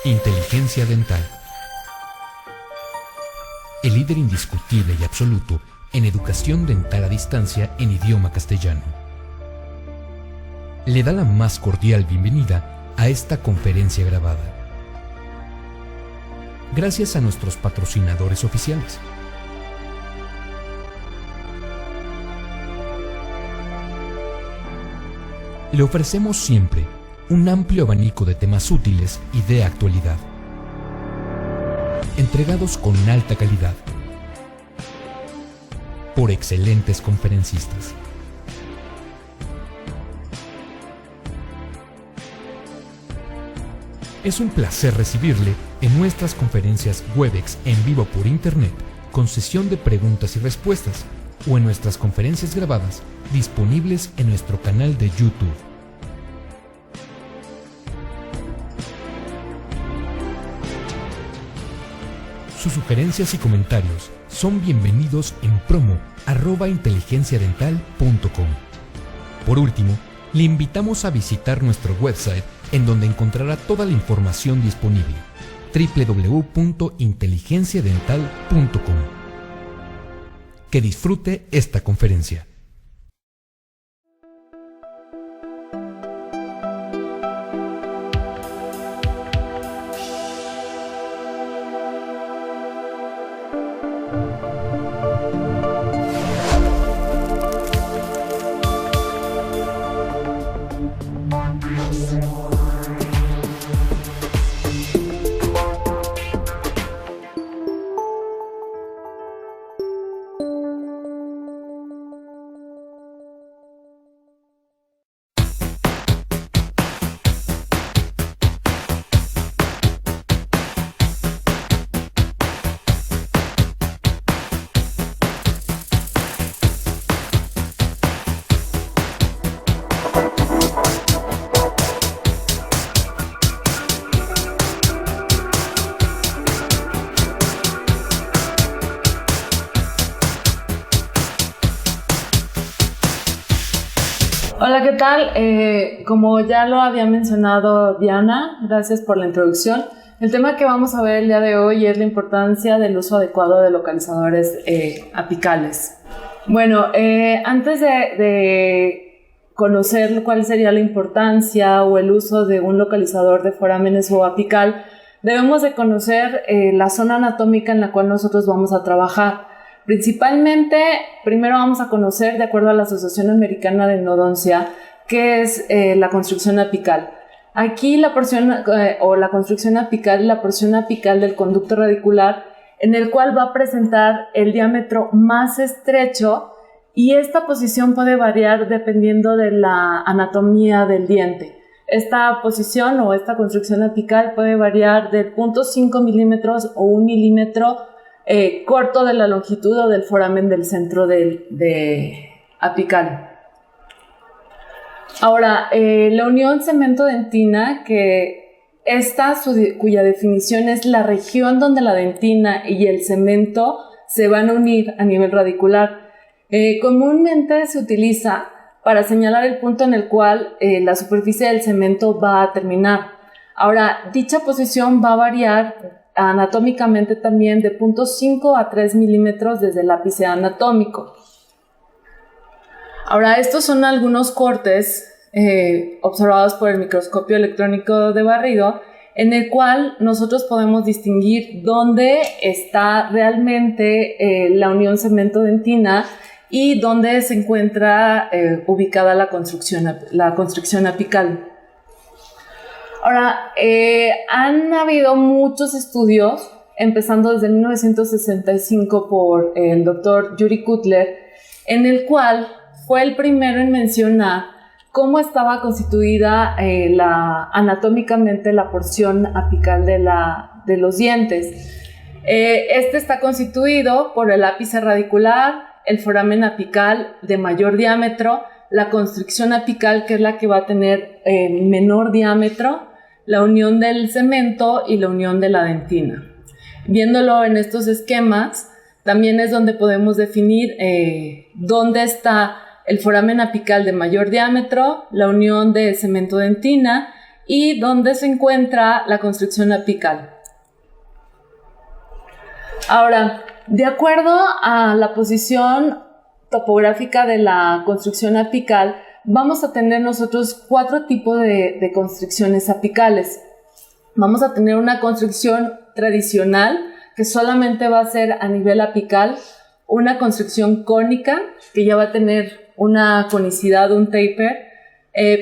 Inteligencia dental. El líder indiscutible y absoluto en educación dental a distancia en idioma castellano. Le da la más cordial bienvenida a esta conferencia grabada. Gracias a nuestros patrocinadores oficiales. Le ofrecemos siempre un amplio abanico de temas útiles y de actualidad, entregados con alta calidad, por excelentes conferencistas. Es un placer recibirle en nuestras conferencias Webex en vivo por Internet, con sesión de preguntas y respuestas, o en nuestras conferencias grabadas disponibles en nuestro canal de YouTube. Sus sugerencias y comentarios son bienvenidos en promo@inteligenciadental.com. Por último, le invitamos a visitar nuestro website, en donde encontrará toda la información disponible: www.inteligenciadental.com. Que disfrute esta conferencia. Hola, ¿qué tal? Como ya lo había mencionado Diana, gracias por la introducción. El tema que vamos a ver el día de hoy es la importancia del uso adecuado de localizadores apicales. Bueno, antes de conocer cuál sería la importancia o el uso de un localizador de forámenes o apical, debemos de conocer la zona anatómica en la cual nosotros vamos a trabajar. Principalmente, primero vamos a conocer, de acuerdo a la Asociación Americana de Endodoncia, qué es la construcción apical. Aquí la porción o la construcción apical es la porción apical del conducto radicular, en el cual va a presentar el diámetro más estrecho, y esta posición puede variar dependiendo de la anatomía del diente. Esta posición o esta construcción apical puede variar de 0.5 milímetros o 1 milímetro corto de la longitud o del foramen del centro apical. Ahora, la unión cemento-dentina, cuya definición es la región donde la dentina y el cemento se van a unir a nivel radicular, comúnmente se utiliza para señalar el punto en el cual la superficie del cemento va a terminar. Ahora, dicha posición va a variar anatómicamente también de 0.5 a 3 milímetros desde el ápice anatómico. Ahora, estos son algunos cortes observados por el microscopio electrónico de barrido, en el cual nosotros podemos distinguir dónde está realmente la unión cemento-dentina y dónde se encuentra ubicada la construcción apical. Ahora, han habido muchos estudios, empezando desde 1965 por el doctor Yuri Cutler, en el cual fue el primero en mencionar cómo estaba constituida anatómicamente la porción apical de los dientes. Este está constituido por el ápice radicular, el foramen apical de mayor diámetro, la constricción apical, que es la que va a tener menor diámetro, la unión del cemento y la unión de la dentina. Viéndolo en estos esquemas, también es donde podemos definir dónde está el foramen apical de mayor diámetro, la unión de cemento-dentina y donde se encuentra la constricción apical. Ahora, de acuerdo a la posición topográfica de la constricción apical, vamos a tener nosotros 4 tipos de constricciones apicales. Vamos a tener una constricción tradicional, que solamente va a ser a nivel apical, una constricción cónica, que ya va a tener una conicidad, un taper.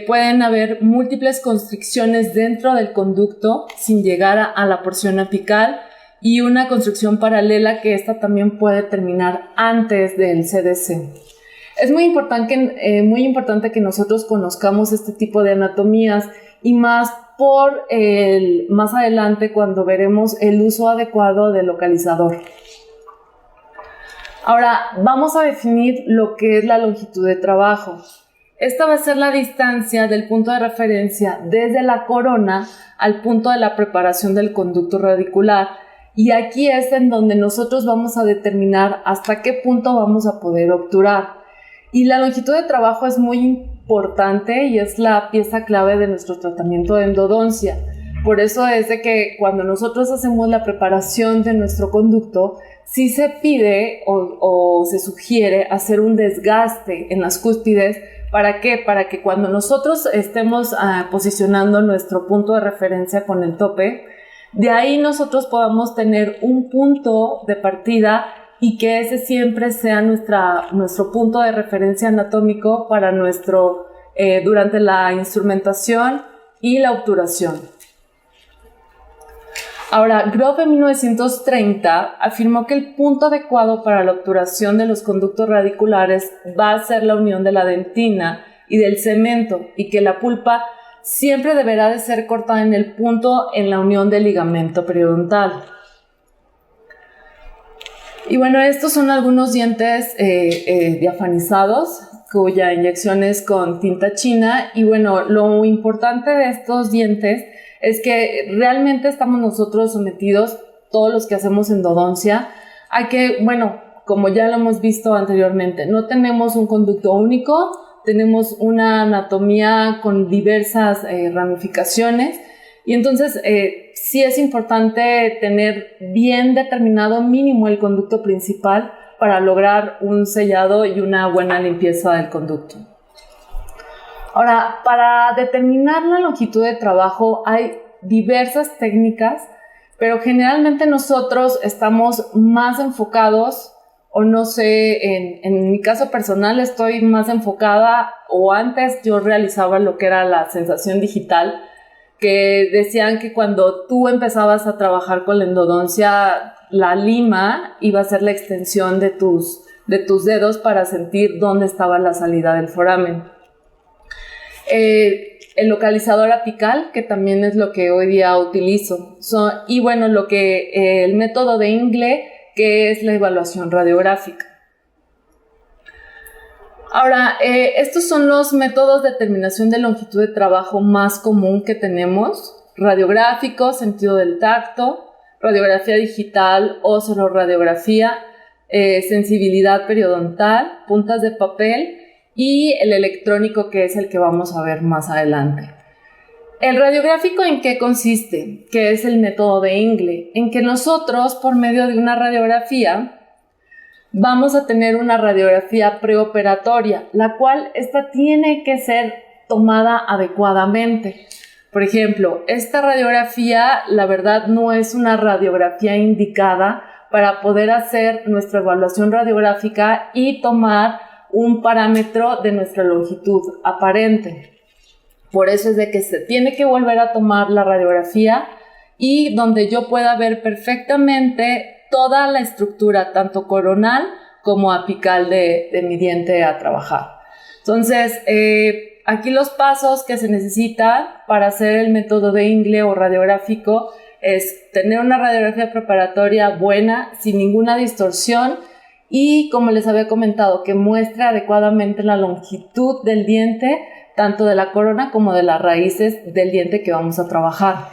Pueden haber múltiples constricciones dentro del conducto sin llegar a la porción apical, y una constricción paralela, que esta también puede terminar antes del CDC. Es muy importante que nosotros conozcamos este tipo de anatomías, y más más adelante cuando veremos el uso adecuado del localizador. Ahora vamos a definir lo que es la longitud de trabajo. Esta va a ser la distancia del punto de referencia desde la corona al punto de la preparación del conducto radicular, y aquí es en donde nosotros vamos a determinar hasta qué punto vamos a poder obturar. Y la longitud de trabajo es muy importante y es la pieza clave de nuestro tratamiento de endodoncia. Por eso es de que cuando nosotros hacemos la preparación de nuestro conducto, sí se pide o se sugiere hacer un desgaste en las cúspides. ¿Para qué? Para que cuando nosotros estemos posicionando nuestro punto de referencia con el tope, de ahí nosotros podamos tener un punto de partida, y que ese siempre sea nuestro punto de referencia anatómico para durante la instrumentación y la obturación. Ahora, Grove en 1930 afirmó que el punto adecuado para la obturación de los conductos radiculares va a ser la unión de la dentina y del cemento, y que la pulpa siempre deberá de ser cortada en el punto en la unión del ligamento periodontal. Y bueno, estos son algunos dientes diafanizados, cuya inyección es con tinta china. Y bueno, lo importante de estos dientes es que realmente estamos nosotros sometidos, todos los que hacemos endodoncia, a que, bueno, como ya lo hemos visto anteriormente, no tenemos un conducto único, tenemos una anatomía con diversas ramificaciones, y entonces sí es importante tener bien determinado mínimo el conducto principal para lograr un sellado y una buena limpieza del conducto. Ahora, para determinar la longitud de trabajo hay diversas técnicas, pero generalmente nosotros estamos más enfocados, o no sé, en mi caso personal estoy más enfocada, o antes yo realizaba lo que era la sensación digital, que decían que cuando tú empezabas a trabajar con la endodoncia, la lima iba a ser la extensión de tus dedos para sentir dónde estaba la salida del foramen. El localizador apical, que también es lo que hoy día utilizo. Y bueno, el método de Ingle, que es la evaluación radiográfica. Ahora, estos son los métodos de determinación de longitud de trabajo más común que tenemos: radiográfico, sentido del tacto, radiografía digital o radiografía, sensibilidad periodontal, puntas de papel, y el electrónico, que es el que vamos a ver más adelante. ¿El radiográfico en qué consiste? Que es el método de Ingle, en que nosotros, por medio de una radiografía, vamos a tener una radiografía preoperatoria, la cual esta tiene que ser tomada adecuadamente. Por ejemplo, esta radiografía, la verdad, no es una radiografía indicada para poder hacer nuestra evaluación radiográfica y tomar un parámetro de nuestra longitud aparente. Por eso es de que se tiene que volver a tomar la radiografía, y donde yo pueda ver perfectamente toda la estructura, tanto coronal como apical de mi diente a trabajar. Entonces, aquí los pasos que se necesitan para hacer el método de Ingle o radiográfico es tener una radiografía preparatoria buena, sin ninguna distorsión, y como les había comentado, que muestre adecuadamente la longitud del diente, tanto de la corona como de las raíces del diente que vamos a trabajar.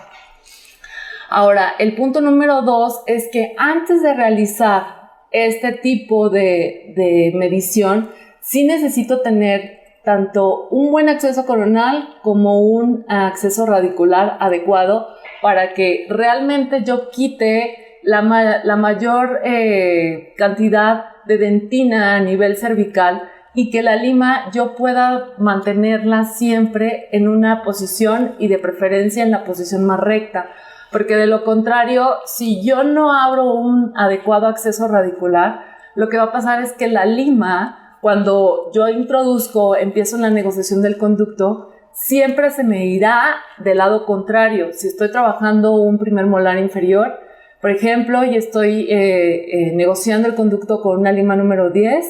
Ahora, el punto número 2 es que antes de realizar este tipo de medición, sí necesito tener tanto un buen acceso coronal como un acceso radicular adecuado para que realmente yo quite la mayor cantidad de dentina a nivel cervical y que la lima yo pueda mantenerla siempre en una posición y de preferencia en la posición más recta, porque de lo contrario, si yo no abro un adecuado acceso radicular, lo que va a pasar es que la lima, cuando yo empiezo la negociación del conducto, siempre se me irá del lado contrario. Si estoy trabajando un primer molar inferior, por ejemplo, y estoy negociando el conducto con una lima número 10,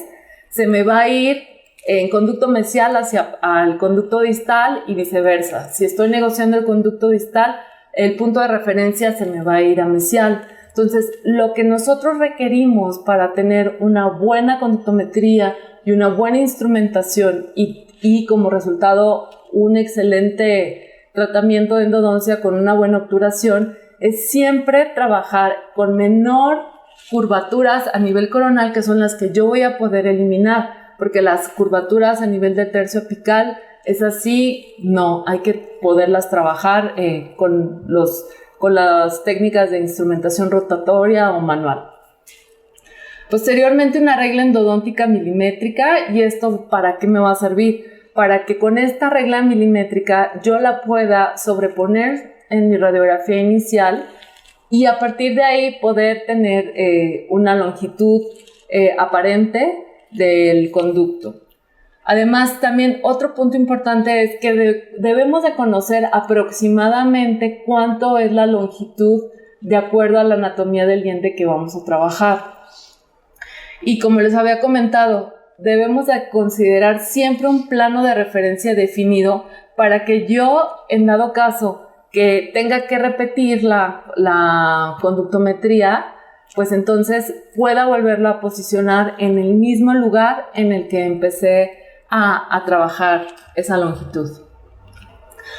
se me va a ir en conducto mesial hacia el conducto distal y viceversa. Si estoy negociando el conducto distal, el punto de referencia se me va a ir a mesial. Entonces, lo que nosotros requerimos para tener una buena conductometría y una buena instrumentación y como resultado un excelente tratamiento de endodoncia con una buena obturación es siempre trabajar con menor curvaturas a nivel coronal, que son las que yo voy a poder eliminar, porque las curvaturas a nivel de tercio apical, es así, no, hay que poderlas trabajar con las técnicas de instrumentación rotatoria o manual. Posteriormente, una regla endodóntica milimétrica, y esto ¿para qué me va a servir? Para que con esta regla milimétrica yo la pueda sobreponer en mi radiografía inicial y a partir de ahí poder tener una longitud aparente del conducto. Además, también otro punto importante es que debemos de conocer aproximadamente cuánto es la longitud de acuerdo a la anatomía del diente que vamos a trabajar. Y como les había comentado, debemos de considerar siempre un plano de referencia definido para que yo, en dado caso que tenga que repetir la conductometría, pues entonces pueda volverlo a posicionar en el mismo lugar en el que empecé a trabajar esa longitud.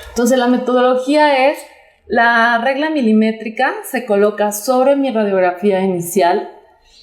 Entonces, la metodología es: la regla milimétrica se coloca sobre mi radiografía inicial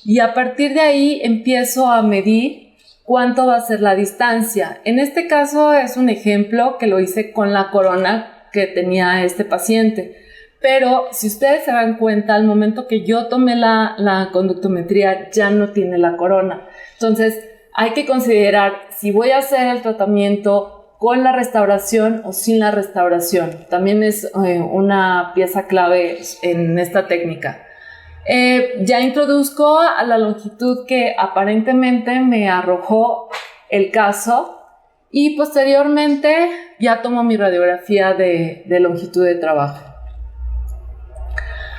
y a partir de ahí empiezo a medir cuánto va a ser la distancia. En este caso es un ejemplo que lo hice con la corona que tenía este paciente. Pero si ustedes se dan cuenta, al momento que yo tomé la conductometría ya no tiene la corona. Entonces hay que considerar si voy a hacer el tratamiento con la restauración o sin la restauración. También es una pieza clave en esta técnica. Ya introduzco a la longitud que aparentemente me arrojó el caso y posteriormente ya tomo mi radiografía de longitud de trabajo.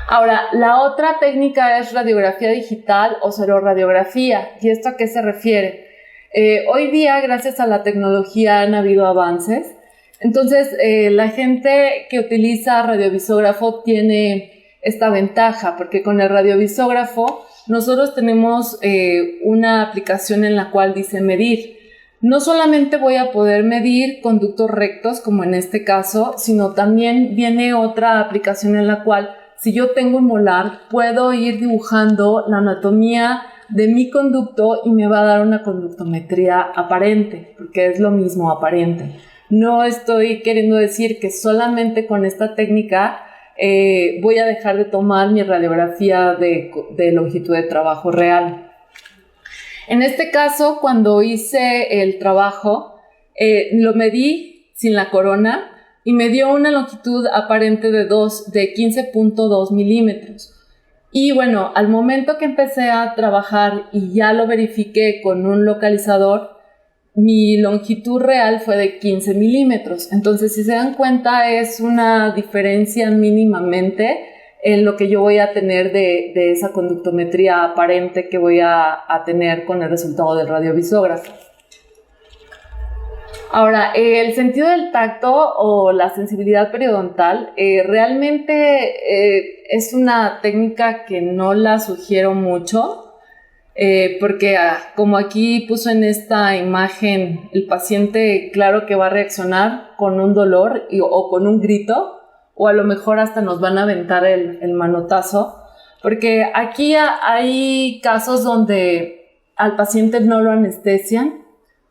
Ahora, la otra técnica es radiografía digital o seroradiografía. ¿Y esto a qué se refiere? Hoy día, gracias a la tecnología, han habido avances. Entonces, la gente que utiliza radiovisógrafo tiene esta ventaja, porque con el radiovisógrafo nosotros tenemos una aplicación en la cual dice medir. No solamente voy a poder medir conductos rectos, como en este caso, sino también viene otra aplicación en la cual, si yo tengo un molar, puedo ir dibujando la anatomía de mi conducto y me va a dar una conductometría aparente, porque es lo mismo, aparente. No estoy queriendo decir que solamente con esta técnica voy a dejar de tomar mi radiografía de longitud de trabajo real. En este caso, cuando hice el trabajo, lo medí sin la corona y me dio una longitud aparente de 15.2 milímetros. Y bueno, al momento que empecé a trabajar y ya lo verifiqué con un localizador, mi longitud real fue de 15 milímetros. Entonces, si se dan cuenta, es una diferencia mínimamente en lo que yo voy a tener de esa conductometría aparente que voy a tener con el resultado del radiovisógrafo. Ahora, el sentido del tacto o la sensibilidad periodontal realmente es una técnica que no la sugiero mucho. Porque como aquí puso en esta imagen, el paciente claro que va a reaccionar con un dolor o con un grito, o a lo mejor hasta nos van a aventar el manotazo, porque aquí hay casos donde al paciente no lo anestesian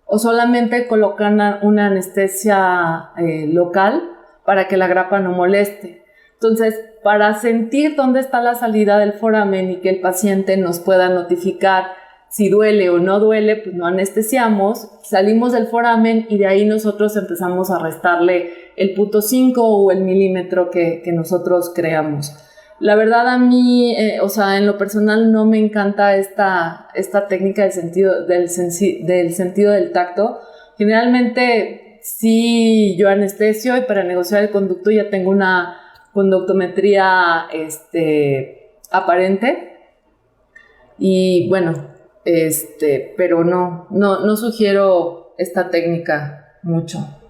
o solamente colocan una anestesia local para que la grapa no moleste. Entonces, para sentir dónde está la salida del foramen y que el paciente nos pueda notificar si duele o no duele, pues no anestesiamos, salimos del foramen y de ahí nosotros empezamos a restarle el 0.5 o el milímetro que nosotros creamos. La verdad a mí, en lo personal no me encanta esta técnica del sentido del tacto. Generalmente sí yo anestesio y para negociar el conducto ya tengo una conductometría aparente y bueno, pero no sugiero esta técnica mucho.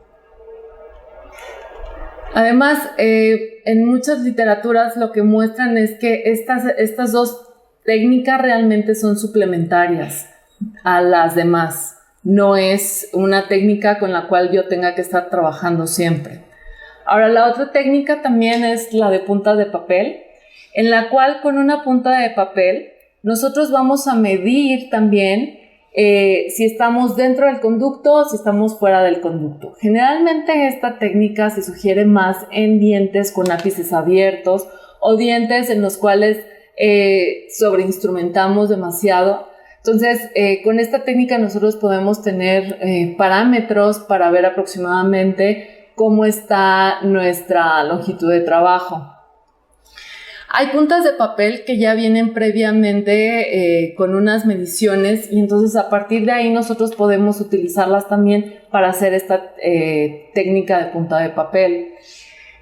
Además, en muchas literaturas lo que muestran es que estas dos técnicas realmente son suplementarias a las demás. No es una técnica con la cual yo tenga que estar trabajando siempre. Ahora, la otra técnica también es la de punta de papel, en la cual con una punta de papel nosotros vamos a medir también si estamos dentro del conducto o si estamos fuera del conducto. Generalmente esta técnica se sugiere más en dientes con ápices abiertos o dientes en los cuales sobreinstrumentamos demasiado. Entonces, con esta técnica nosotros podemos tener parámetros para ver aproximadamente cómo está nuestra longitud de trabajo. Hay puntas de papel que ya vienen previamente con unas mediciones y entonces a partir de ahí nosotros podemos utilizarlas también para hacer esta técnica de punta de papel.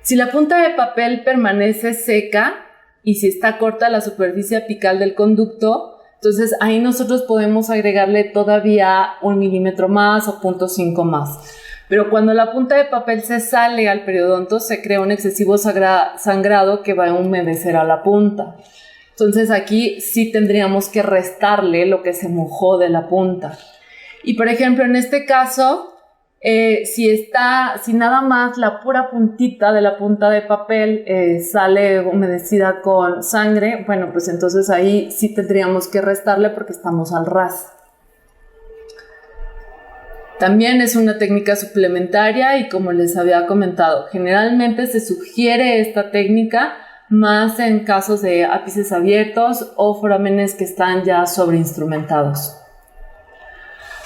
Si la punta de papel permanece seca y si está corta la superficie apical del conducto, entonces ahí nosotros podemos agregarle todavía 1 milímetro más o 0.5 más. Pero cuando la punta de papel se sale al periodonto, se crea un excesivo sangrado que va a humedecer a la punta. Entonces aquí sí tendríamos que restarle lo que se mojó de la punta. Y por ejemplo, en este caso, si nada más la pura puntita de la punta de papel sale humedecida con sangre, bueno, pues entonces ahí sí tendríamos que restarle porque estamos al ras. También es una técnica suplementaria y como les había comentado, generalmente se sugiere esta técnica más en casos de ápices abiertos o forámenes que están ya sobreinstrumentados.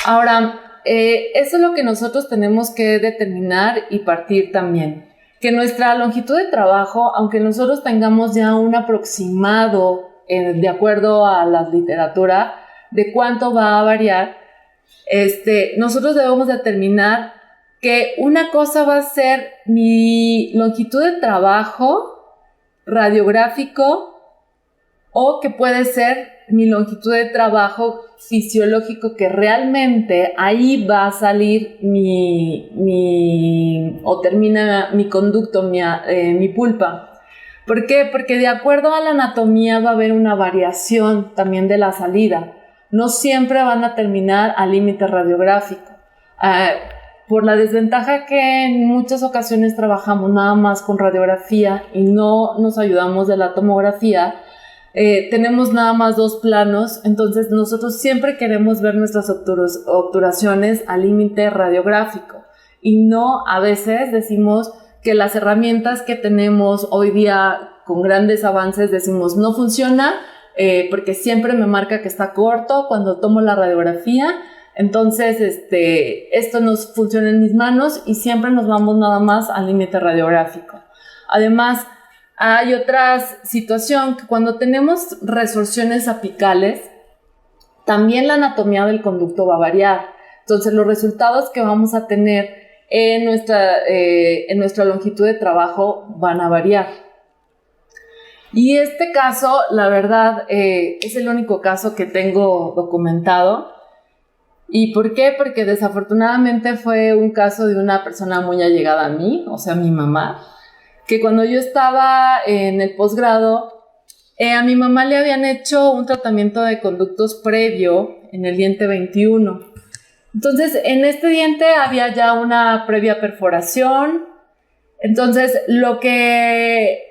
Ahora, eso es lo que nosotros tenemos que determinar y partir también. Que nuestra longitud de trabajo, aunque nosotros tengamos ya un aproximado de acuerdo a la literatura de cuánto va a variar, nosotros debemos determinar que una cosa va a ser mi longitud de trabajo radiográfico o que puede ser mi longitud de trabajo fisiológico, que realmente ahí va a salir o termina mi conducto, mi pulpa. ¿Por qué? Porque de acuerdo a la anatomía va a haber una variación también de la salida. No siempre van a terminar al límite radiográfico. Por la desventaja que en muchas ocasiones trabajamos nada más con radiografía y no nos ayudamos de la tomografía, tenemos nada más 2 planos, entonces nosotros siempre queremos ver nuestras obturaciones al límite radiográfico y no, a veces decimos que las herramientas que tenemos hoy día con grandes avances decimos no funciona, porque siempre me marca que está corto cuando tomo la radiografía, entonces esto no funciona en mis manos y siempre nos vamos nada más al límite radiográfico. Además, hay otra situación que cuando tenemos resorciones apicales, también la anatomía del conducto va a variar. Entonces los resultados que vamos a tener en nuestra longitud de trabajo van a variar. Y este caso, la verdad, es el único caso que tengo documentado. ¿Y por qué? Porque desafortunadamente fue un caso de una persona muy allegada a mí, o sea, mi mamá, que cuando yo estaba en el posgrado, a mi mamá le habían hecho un tratamiento de conductos previo en el diente 21. Entonces, en este diente había ya una previa perforación. Entonces, lo que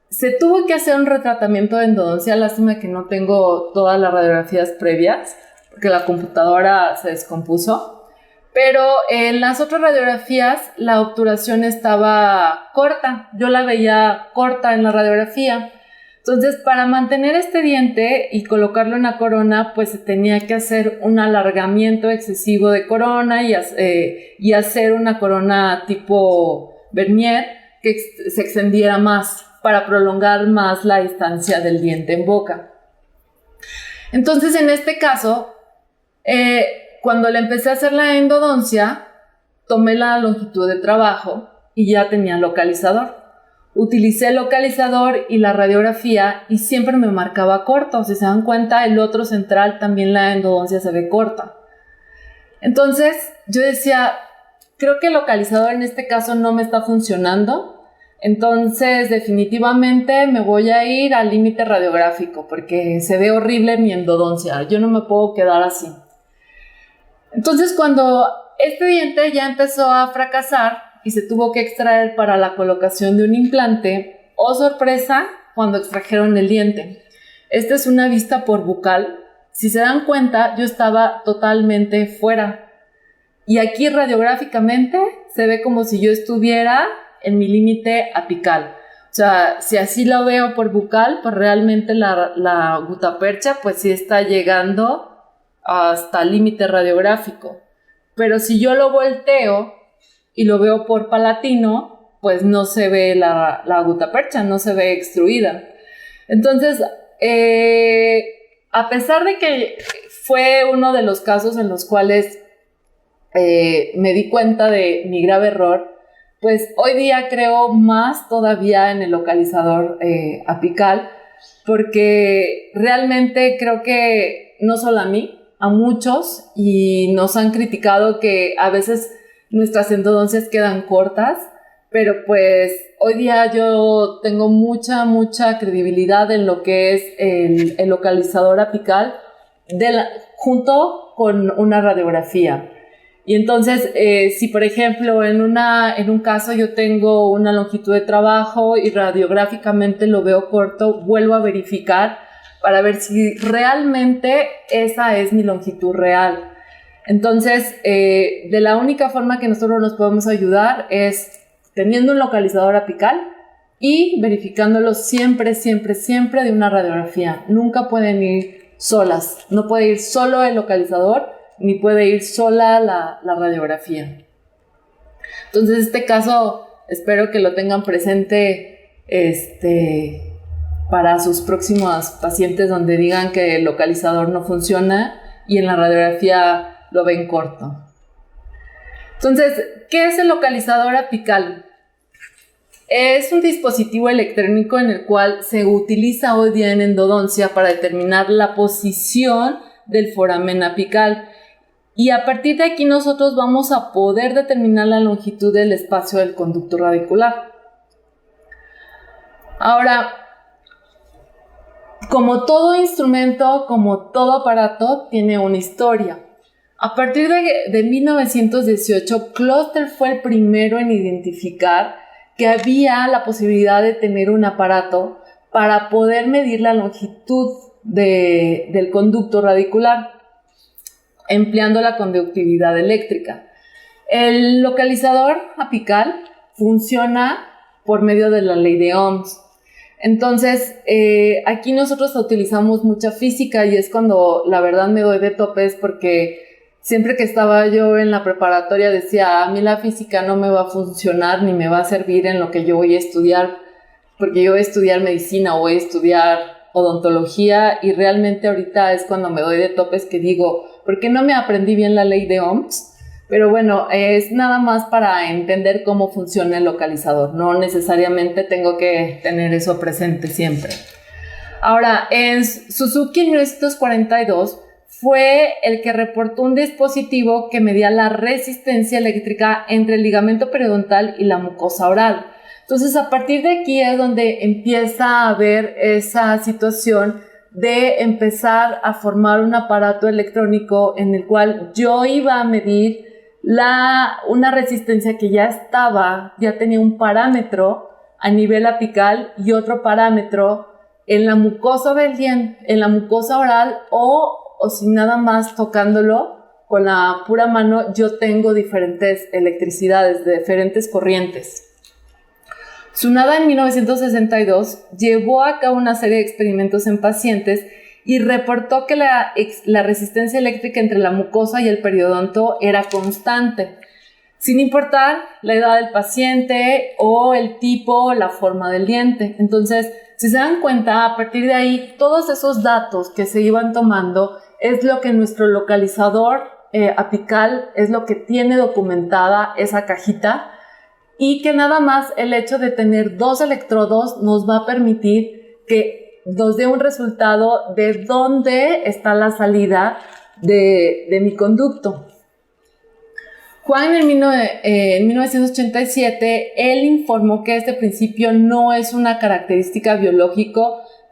se tuvo que hacer un retratamiento de endodoncia, lástima que no tengo todas las radiografías previas, porque la computadora se descompuso, Pero en las otras radiografías la obturación estaba corta, yo la veía corta en la radiografía. Entonces, para mantener este diente y colocarlo en la corona, pues se tenía que hacer un alargamiento excesivo de corona y hacer una corona tipo Vernier que se extendiera más para prolongar más la distancia del diente en boca. Entonces, en este caso, cuando le empecé a hacer la endodoncia, tomé la longitud de trabajo y ya tenía localizador. Utilicé el localizador y la radiografía y siempre me marcaba corto. Si se dan cuenta, el otro central también la endodoncia se ve corta. Entonces yo decía, creo que el localizador en este caso no me está funcionando. Entonces definitivamente me voy a ir al límite radiográfico porque se ve horrible mi endodoncia. Yo no me puedo quedar así. Entonces cuando este diente ya empezó a fracasar y se tuvo que extraer para la colocación de un implante, ¡oh sorpresa!, cuando extrajeron el diente. Esta es una vista por bucal. Si se dan cuenta, yo estaba totalmente fuera. Y aquí radiográficamente se ve como si yo estuviera en mi límite apical. O sea, si así lo veo por bucal, pues realmente la gutapercha pues sí está llegando hasta el límite radiográfico. Pero si yo lo volteo y lo veo por palatino, pues no se ve la gutapercha, no se ve extruida. Entonces, a pesar de que fue uno de los casos en los cuales me di cuenta de mi grave error, pues hoy día creo más todavía en el localizador apical, porque realmente creo que no solo a mí, a muchos, y nos han criticado que a veces nuestras endodoncias quedan cortas, pero pues hoy día yo tengo mucha credibilidad en lo que es el localizador apical junto con una radiografía. Y entonces, si por ejemplo en un caso yo tengo una longitud de trabajo y radiográficamente lo veo corto, vuelvo a verificar para ver si realmente esa es mi longitud real. Entonces, de la única forma que nosotros nos podemos ayudar es teniendo un localizador apical y verificándolo siempre de una radiografía. Nunca pueden ir solas, no puede ir solo el localizador ni puede ir sola la radiografía. Entonces, este caso espero que lo tengan presente para sus próximos pacientes donde digan que el localizador no funciona y en la radiografía lo ven corto. Entonces, ¿qué es el localizador apical? Es un dispositivo electrónico en el cual se utiliza hoy día en endodoncia para determinar la posición del foramen apical. Y a partir de aquí nosotros vamos a poder determinar la longitud del espacio del conducto radicular. Ahora, como todo instrumento, como todo aparato, tiene una historia. A partir de 1918, Cluster fue el primero en identificar que había la posibilidad de tener un aparato para poder medir la longitud del conducto radicular, empleando la conductividad eléctrica. El localizador apical funciona por medio de la ley de Ohms. Entonces, aquí nosotros utilizamos mucha física y es cuando la verdad me doy de topes porque siempre que estaba yo en la preparatoria decía, a mí la física no me va a funcionar ni me va a servir en lo que yo voy a estudiar, porque yo voy a estudiar medicina o voy a estudiar odontología y realmente ahorita es cuando me doy de topes que digo, ¿por qué no me aprendí bien la ley de Ohms? Pero bueno, es nada más para entender cómo funciona el localizador. No necesariamente tengo que tener eso presente siempre. Ahora, en Suzuki 1942 fue el que reportó un dispositivo que medía la resistencia eléctrica entre el ligamento periodontal y la mucosa oral. Entonces, a partir de aquí es donde empieza a haber esa situación de empezar a formar un aparato electrónico en el cual yo iba a medir una resistencia que ya tenía un parámetro a nivel apical y otro parámetro en la mucosa del diente, en la mucosa oral o si nada más tocándolo con la pura mano yo tengo diferentes electricidades, de diferentes corrientes. Tsunada en 1962 llevó a cabo una serie de experimentos en pacientes y reportó que la resistencia eléctrica entre la mucosa y el periodonto era constante, sin importar la edad del paciente o el tipo o la forma del diente. Entonces, si se dan cuenta, a partir de ahí, todos esos datos que se iban tomando es lo que nuestro localizador apical es lo que tiene documentada esa cajita, y que nada más el hecho de tener 2 electrodos nos va a permitir que nos dé un resultado de dónde está la salida de mi conducto. Juan en 1987, él informó que este principio no es una característica biológica,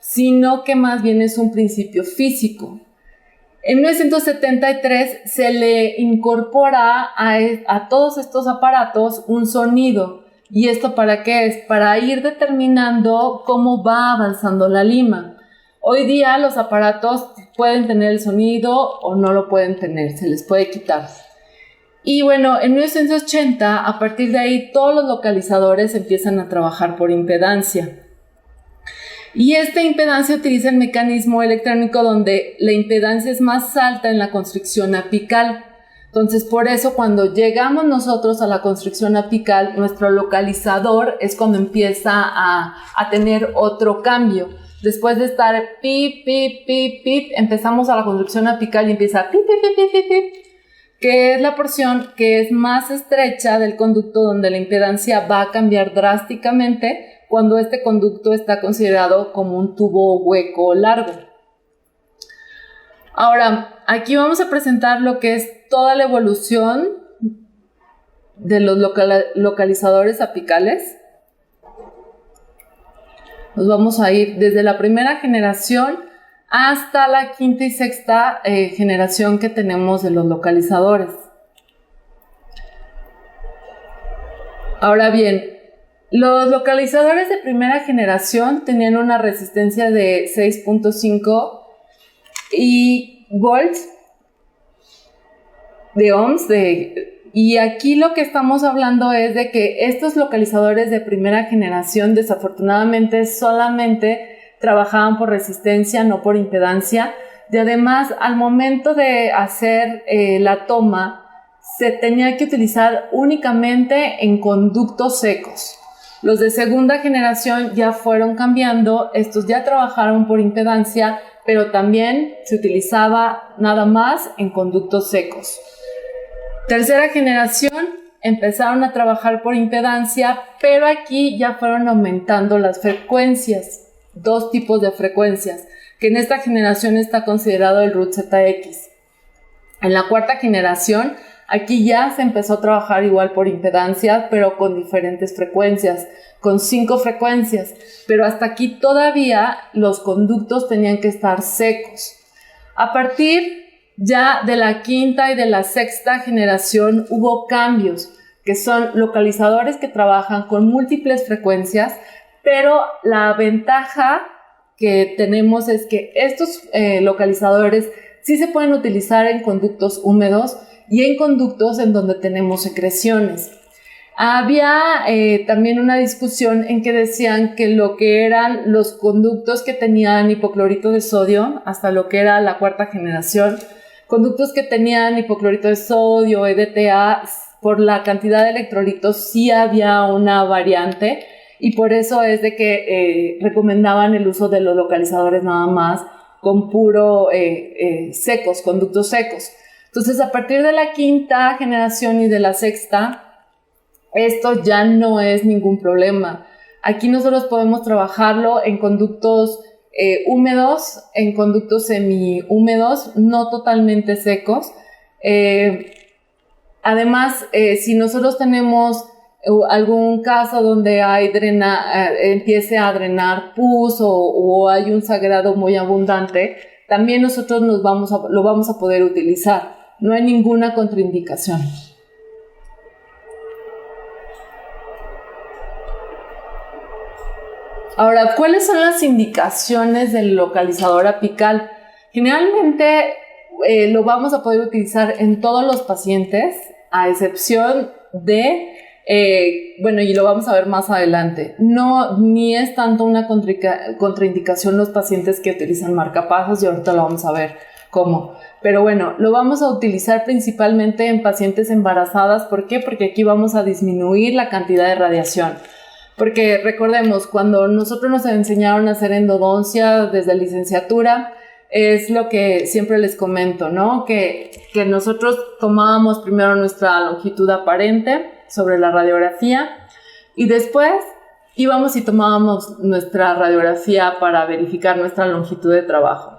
sino que más bien es un principio físico. En 1973 se le incorpora a todos estos aparatos un sonido. ¿Y esto para qué es? Para ir determinando cómo va avanzando la lima. Hoy día los aparatos pueden tener el sonido o no lo pueden tener, se les puede quitar. Y bueno, en 1980, a partir de ahí, todos los localizadores empiezan a trabajar por impedancia. Y esta impedancia utiliza el mecanismo electrónico donde la impedancia es más alta en la constricción apical. Entonces, por eso cuando llegamos nosotros a la constricción apical, nuestro localizador es cuando empieza a tener otro cambio. Después de estar pip, pip, pip, pip, empezamos a la constricción apical y empieza pip, pip, pip, pip, pip, que es la porción que es más estrecha del conducto donde la impedancia va a cambiar drásticamente cuando este conducto está considerado como un tubo hueco largo. Ahora, aquí vamos a presentar lo que es toda la evolución de los localizadores apicales. Nos vamos a ir desde la primera generación hasta la quinta y sexta generación que tenemos de los localizadores. Ahora bien, los localizadores de primera generación tenían una resistencia de 6.5 volts de ohms, y aquí lo que estamos hablando es de que estos localizadores de primera generación desafortunadamente solamente trabajaban por resistencia, no por impedancia, y además al momento de hacer la toma se tenía que utilizar únicamente en conductos secos. Los de segunda generación ya fueron cambiando, estos ya trabajaron por impedancia, pero también se utilizaba nada más en conductos secos. Tercera generación empezaron a trabajar por impedancia, pero aquí ya fueron aumentando las frecuencias, 2 tipos de frecuencias, que en esta generación está considerado el root ZX. En la cuarta generación, aquí ya se empezó a trabajar igual por impedancia, pero con diferentes frecuencias, con 5 frecuencias, pero hasta aquí todavía los conductos tenían que estar secos. A partir ya de la quinta y de la sexta generación hubo cambios, que son localizadores que trabajan con múltiples frecuencias, pero la ventaja que tenemos es que estos localizadores sí se pueden utilizar en conductos húmedos y en conductos en donde tenemos secreciones. Había también una discusión en que decían que lo que eran los conductos que tenían hipoclorito de sodio, hasta lo que era la cuarta generación, conductos que tenían hipoclorito de sodio, EDTA, por la cantidad de electrolitos sí había una variante, y por eso es de que recomendaban el uso de los localizadores nada más con puro secos, conductos secos. Entonces, a partir de la quinta generación y de la sexta, esto ya no es ningún problema. Aquí nosotros podemos trabajarlo en conductos húmedos, en conductos semihúmedos, no totalmente secos. Además, si nosotros tenemos algún caso donde empiece a drenar pus o hay un sangrado muy abundante, también nosotros lo vamos a poder utilizar. No hay ninguna contraindicación. Ahora, ¿cuáles son las indicaciones del localizador apical? Generalmente lo vamos a poder utilizar en todos los pacientes, a excepción de, y lo vamos a ver más adelante, ni es tanto una contraindicación los pacientes que utilizan marcapasos, y ahorita lo vamos a ver cómo. Pero bueno, lo vamos a utilizar principalmente en pacientes embarazadas. ¿Por qué? Porque aquí vamos a disminuir la cantidad de radiación. Porque recordemos, cuando nosotros nos enseñaron a hacer endodoncia desde licenciatura, es lo que siempre les comento, ¿no? Que nosotros tomábamos primero nuestra longitud aparente sobre la radiografía y después íbamos y tomábamos nuestra radiografía para verificar nuestra longitud de trabajo.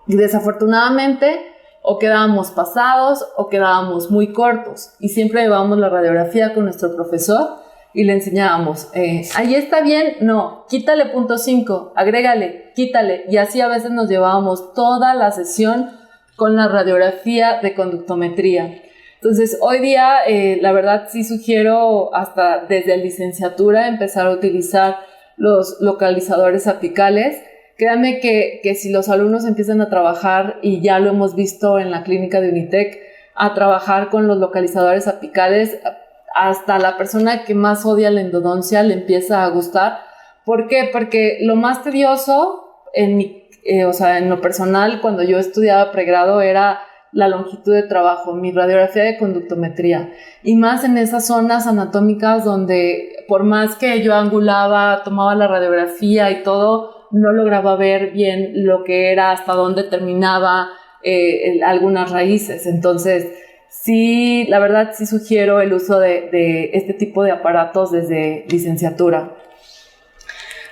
Y desafortunadamente o quedábamos pasados o quedábamos muy cortos, y siempre llevábamos la radiografía con nuestro profesor y le enseñábamos, ahí está bien, no, quítale 0.5, agrégale, quítale, y así a veces nos llevábamos toda la sesión con la radiografía de conductometría. Entonces hoy día la verdad sí sugiero hasta desde licenciatura empezar a utilizar los localizadores apicales. Créanme que si los alumnos empiezan a trabajar, y ya lo hemos visto en la clínica de Unitec, a trabajar con los localizadores apicales, hasta la persona que más odia la endodoncia le empieza a gustar. ¿Por qué? Porque lo más tedioso en lo personal, cuando yo estudiaba pregrado, era la longitud de trabajo, mi radiografía de conductometría, y más en esas zonas anatómicas donde por más que yo angulaba, tomaba la radiografía y todo, no lograba ver bien lo que era, hasta dónde terminaba algunas raíces. Entonces, sí, la verdad sí sugiero el uso de este tipo de aparatos desde licenciatura.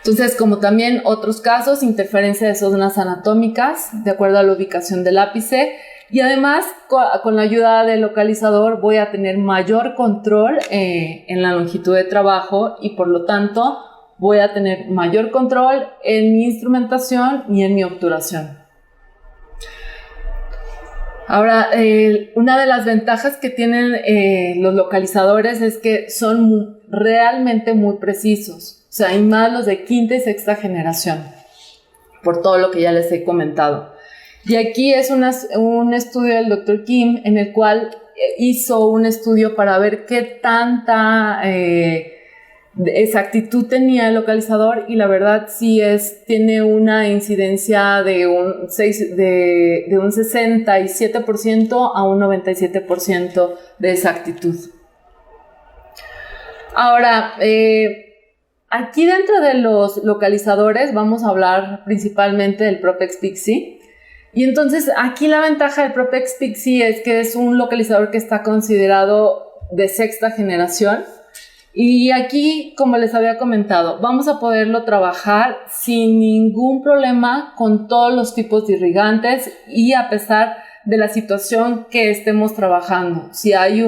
Entonces, como también otros casos, interferencia de zonas anatómicas de acuerdo a la ubicación del ápice, y además con la ayuda del localizador voy a tener mayor control en la longitud de trabajo, y por lo tanto voy a tener mayor control en mi instrumentación y en mi obturación. Ahora, una de las ventajas que tienen los localizadores es que son realmente muy precisos, o sea, y más los de quinta y sexta generación, por todo lo que ya les he comentado. Y aquí es un estudio del Dr. Kim, en el cual hizo un estudio para ver qué tanta exactitud tenía el localizador, y la verdad sí tiene una incidencia de un 67% a un 97% de exactitud. Ahora, aquí dentro de los localizadores vamos a hablar principalmente del Propex Pixie. Y entonces aquí la ventaja del Propex Pixie es que es un localizador que está considerado de sexta generación. Y aquí, como les había comentado, vamos a poderlo trabajar sin ningún problema con todos los tipos de irrigantes, y a pesar de la situación que estemos trabajando. Si hay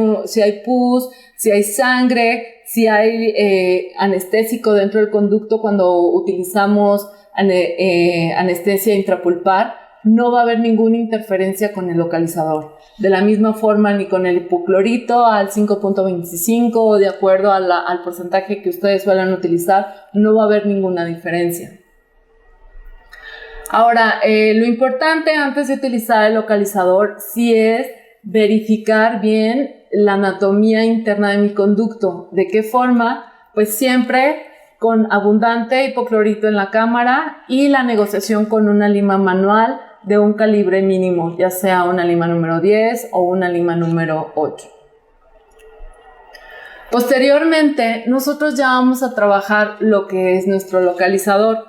pus, si hay sangre, si hay anestésico dentro del conducto cuando utilizamos anestesia intrapulpar, no va a haber ninguna interferencia con el localizador. De la misma forma, ni con el hipoclorito al 5.25, o de acuerdo al porcentaje que ustedes suelen utilizar, no va a haber ninguna diferencia. Ahora, lo importante antes de utilizar el localizador sí es verificar bien la anatomía interna de mi conducto. ¿De qué forma? Pues siempre con abundante hipoclorito en la cámara, y la negociación con una lima manual de un calibre mínimo, ya sea una lima número 10 o una lima número 8. Posteriormente, nosotros ya vamos a trabajar lo que es nuestro localizador.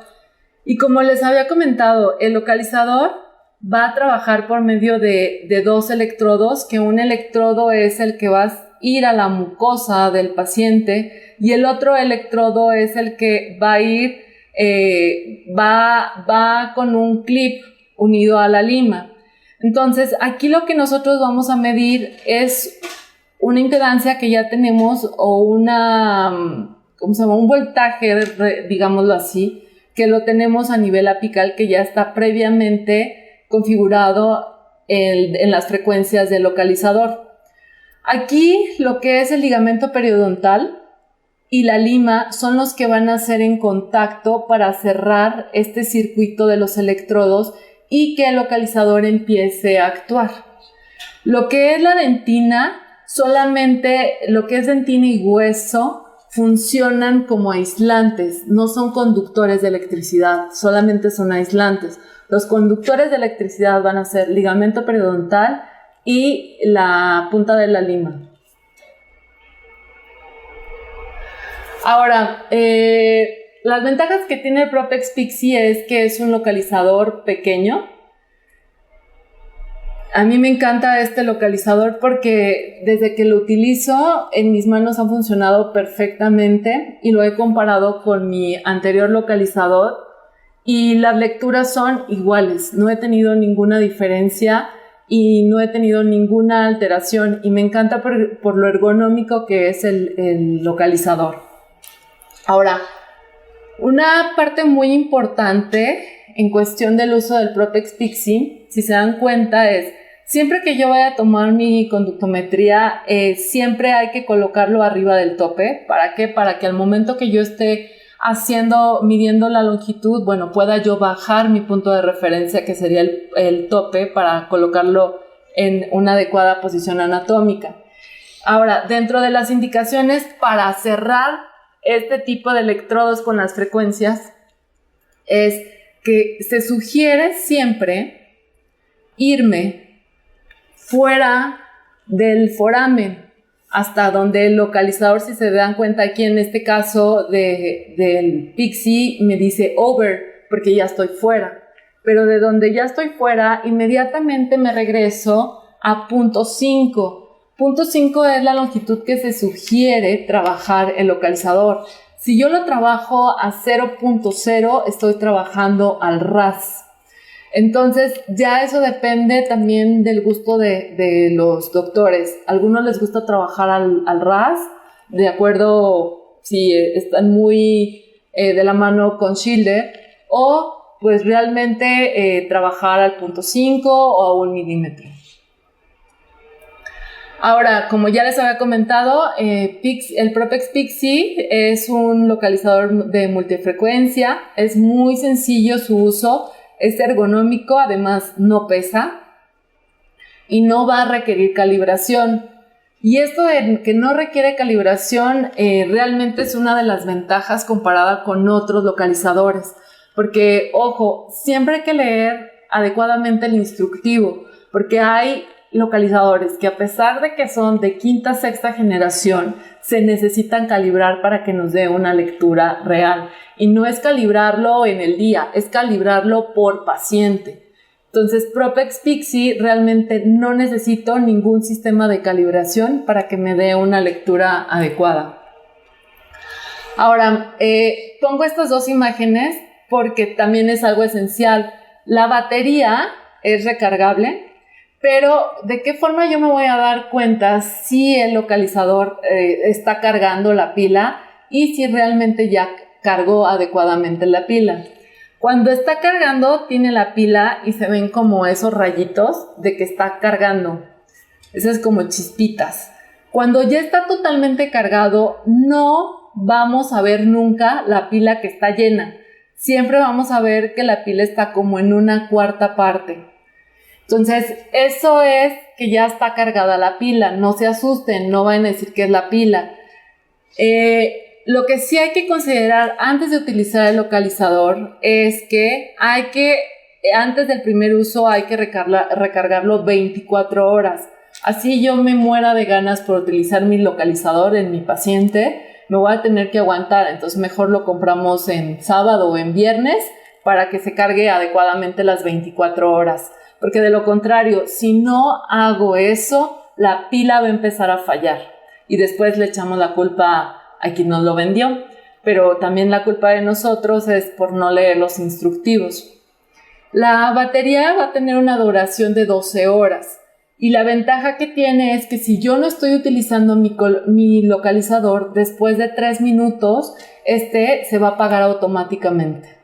Y como les había comentado, el localizador va a trabajar por medio de dos electrodos, que un electrodo es el que va a ir a la mucosa del paciente, y el otro electrodo es el que va a ir, va con un clip unido a la lima. Entonces, aquí lo que nosotros vamos a medir es una impedancia que ya tenemos, o un voltaje, digámoslo así, que lo tenemos a nivel apical, que ya está previamente configurado en las frecuencias del localizador. Aquí lo que es el ligamento periodontal y la lima son los que van a hacer en contacto para cerrar este circuito de los electrodos, y que el localizador empiece a actuar. Lo que es la dentina, solamente lo que es dentina y hueso funcionan como aislantes, no son conductores de electricidad, solamente son aislantes. Los conductores de electricidad van a ser ligamento periodontal y la punta de la lima. Ahora, las ventajas que tiene el Propex Pixie es que es un localizador pequeño. A mí me encanta este localizador porque desde que lo utilizo en mis manos ha funcionado perfectamente y lo he comparado con mi anterior localizador y las lecturas son iguales. No he tenido ninguna diferencia y no he tenido ninguna alteración y me encanta por lo ergonómico que es el localizador. Ahora, una parte muy importante en cuestión del uso del Propex Pixie, si se dan cuenta, es siempre que yo vaya a tomar mi conductometría, siempre hay que colocarlo arriba del tope. ¿Para qué? Para que al momento que yo esté midiendo la longitud, bueno, pueda yo bajar mi punto de referencia, que sería el tope, para colocarlo en una adecuada posición anatómica. Ahora, dentro de las indicaciones para cerrar este tipo de electrodos con las frecuencias, es que se sugiere siempre irme fuera del foramen, hasta donde el localizador, si se dan cuenta aquí en este caso del Pixie, me dice over, porque ya estoy fuera. Pero de donde ya estoy fuera, inmediatamente me regreso a punto 5. Punto 5 es la longitud que se sugiere trabajar el localizador. Si yo lo trabajo a 0.0, estoy trabajando al ras. Entonces, ya eso depende también del gusto de los doctores. A algunos les gusta trabajar al ras, de acuerdo si están muy de la mano con Schilder, o pues realmente trabajar al punto 5 o a 1 milímetro. Ahora, como ya les había comentado, el Propex Pixie es un localizador de multifrecuencia, es muy sencillo su uso, es ergonómico, además no pesa y no va a requerir calibración. Y esto de que no requiere calibración realmente es una de las ventajas comparada con otros localizadores, porque, ojo, siempre hay que leer adecuadamente el instructivo, porque hay localizadores que a pesar de que son de quinta, sexta generación, se necesitan calibrar para que nos dé una lectura real. Y no es calibrarlo en el día, es calibrarlo por paciente. Entonces, Propex Pixie realmente no necesito ningún sistema de calibración para que me dé una lectura adecuada. Ahora, pongo estas dos imágenes porque también es algo esencial. La batería es recargable, pero ¿de qué forma yo me voy a dar cuenta si el localizador está cargando la pila y si realmente ya cargó adecuadamente la pila? Cuando está cargando, tiene la pila y se ven como esos rayitos de que está cargando. Esas como chispitas. Cuando ya está totalmente cargado, no vamos a ver nunca la pila que está llena. Siempre vamos a ver que la pila está como en una cuarta parte. Entonces, eso es que ya está cargada la pila. No se asusten, no van a decir que es la pila. Lo que sí hay que considerar antes de utilizar el localizador es que antes del primer uso hay que recargarlo 24 horas. Así yo me muera de ganas por utilizar mi localizador en mi paciente, me voy a tener que aguantar. Entonces mejor lo compramos en sábado o en viernes para que se cargue adecuadamente las 24 horas. Porque de lo contrario, si no hago eso, la pila va a empezar a fallar. Y después le echamos la culpa a quien nos lo vendió, pero también la culpa de nosotros es por no leer los instructivos. La batería va a tener una duración de 12 horas y la ventaja que tiene es que si yo no estoy utilizando mi localizador, después de 3 minutos, se va a apagar automáticamente.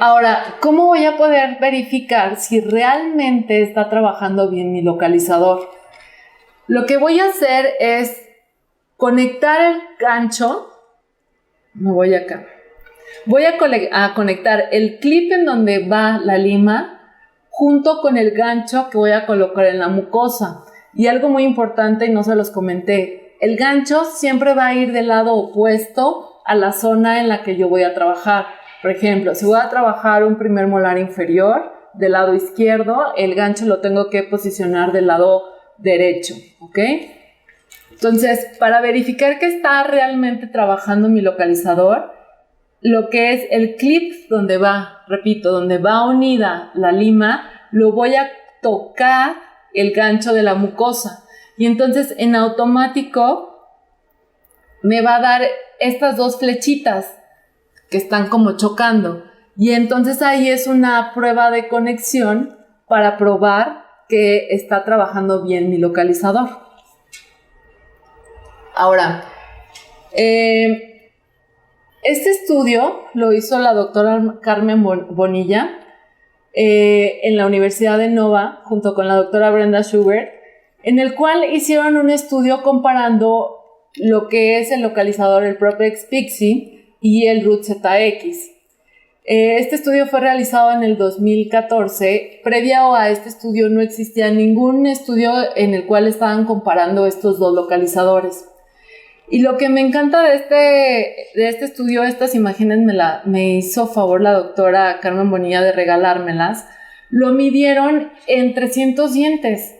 Ahora, ¿cómo voy a poder verificar si realmente está trabajando bien mi localizador? Lo que voy a hacer es conectar el gancho, me voy acá, Voy a conectar el clip en donde va la lima junto con el gancho que voy a colocar en la mucosa. Y algo muy importante, y no se los comenté, el gancho siempre va a ir del lado opuesto a la zona en la que yo voy a trabajar. Por ejemplo, si voy a trabajar un primer molar inferior del lado izquierdo, el gancho lo tengo que posicionar del lado derecho, ¿ok? Entonces, para verificar que está realmente trabajando mi localizador, lo que es el clip donde va, repito, donde va unida la lima, lo voy a tocar el gancho de la mucosa. Y entonces, en automático, me va a dar estas dos flechitas que están como chocando. Y entonces ahí es una prueba de conexión para probar que está trabajando bien mi localizador. Ahora, este estudio lo hizo la doctora Carmen Bonilla en la Universidad de Nova junto con la doctora Brenda Schubert, en el cual hicieron un estudio comparando lo que es el localizador, el Propex Pixie y el Root ZX. Este estudio fue realizado en el 2014. Previo a este estudio no existía ningún estudio en el cual estaban comparando estos dos localizadores. Y lo que me encanta de este estudio, estas imágenes me hizo favor la doctora Carmen Bonilla de regalármelas, lo midieron en 300 dientes.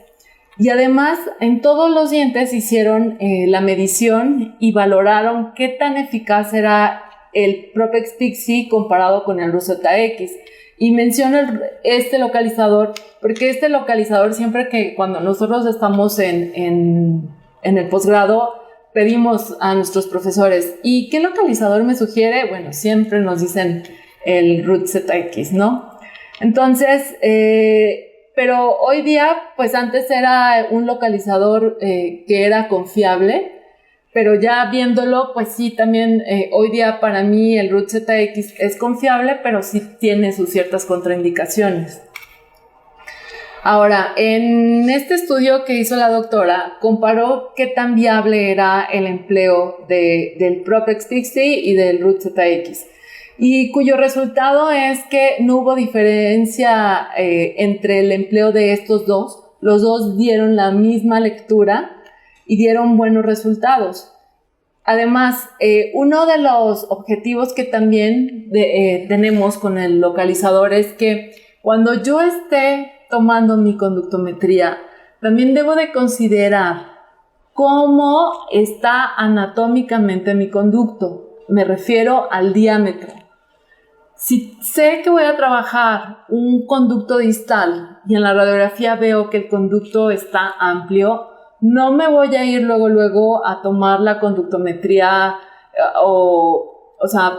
Y además, en todos los dientes hicieron la medición y valoraron qué tan eficaz era el Propex Pixie comparado con el Root ZX. Y menciono este localizador porque este localizador, siempre que cuando nosotros estamos en el posgrado, pedimos a nuestros profesores, ¿y qué localizador me sugiere? Bueno, siempre nos dicen el Root ZX, ¿no? Entonces, pero hoy día, pues antes era un localizador que era confiable, pero ya viéndolo, pues sí, también hoy día para mí el Root ZX es confiable, pero sí tiene sus ciertas contraindicaciones. Ahora, en este estudio que hizo la doctora, comparó qué tan viable era el empleo del Propex Pixie y del Root ZX, y cuyo resultado es que no hubo diferencia entre el empleo de estos dos. Los dos dieron la misma lectura y dieron buenos resultados. Además, uno de los objetivos que también tenemos con el localizador es que cuando yo esté tomando mi conductometría, también debo de considerar cómo está anatómicamente mi conducto. Me refiero al diámetro. Si sé que voy a trabajar un conducto distal y en la radiografía veo que el conducto está amplio, no me voy a ir luego a tomar la conductometría o sea,